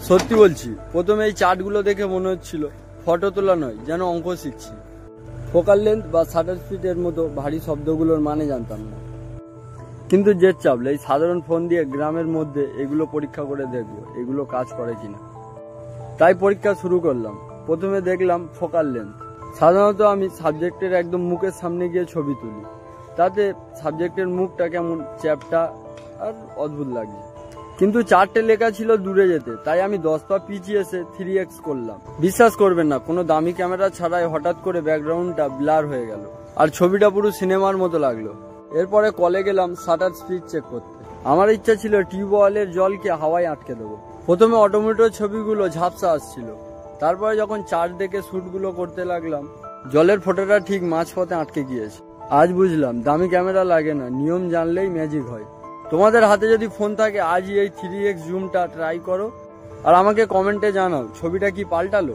সত্যি বলছি, প্রথমে এই চার্টগুলো দেখে মনে হচ্ছিল ফটো তোলা নয়, যেন অঙ্ক শিখছি। ফোকাল লেন্থ বা শাটার স্পিডের মতো ভারী শব্দগুলোর মানে জানতাম না। কিন্তু জেদ চাপলে এই সাধারণ ফোন দিয়ে গ্রামের মধ্যে এগুলো পরীক্ষা করে দেখবো এগুলো কাজ করে কিনা। তাই পরীক্ষা শুরু করলাম। প্রথমে দেখলাম ফোকাল লেন্থ। সাধারণত আমি সাবজেক্টের একদম মুখের সামনে গিয়ে ছবি তুলি, তাতে সাবজেক্টের মুখটা কেমন চ্যাপটা আর অদ্ভুত লাগছে। কিন্তু চার্টে লেখা ছিল দূরে যেতে, তাই আমি 10 পা পিছিয়ে এসে 3x করলাম। বিশ্বাস করবেন না, কোনো দামি ক্যামেরা ছাড়াই হঠাৎ করে ব্যাকগ্রাউন্ডটা ব্লার হয়ে গেল আর ছবিটা পুরো সিনেমার মতো লাগলো। এরপরে কলে গেলাম শাটার স্পিড চেক করতে। আমার ইচ্ছা ছিল টিউবওয়েলের জলকে হাওয়ায় আটকে দেবো। প্রথমে অটোমেটের ছবিগুলো ঝাপসা আসছিল, তারপরে যখন চার্ট দেখে শ্যুটগুলো করতে লাগলাম, জলের ফোঁটাটা ঠিক মাঝপথে আটকে গিয়েছে। আজ বুঝলাম দামি ক্যামেরা লাগে না, নিয়ম জানলেই ম্যাজিক হয়। তোমাদের হাতে যদি ফোন থাকে আজই এই 3x জুমটা ট্রাই করো আর আমাকে কমেন্টে জানাও ছবিটা কি পাল্টালো।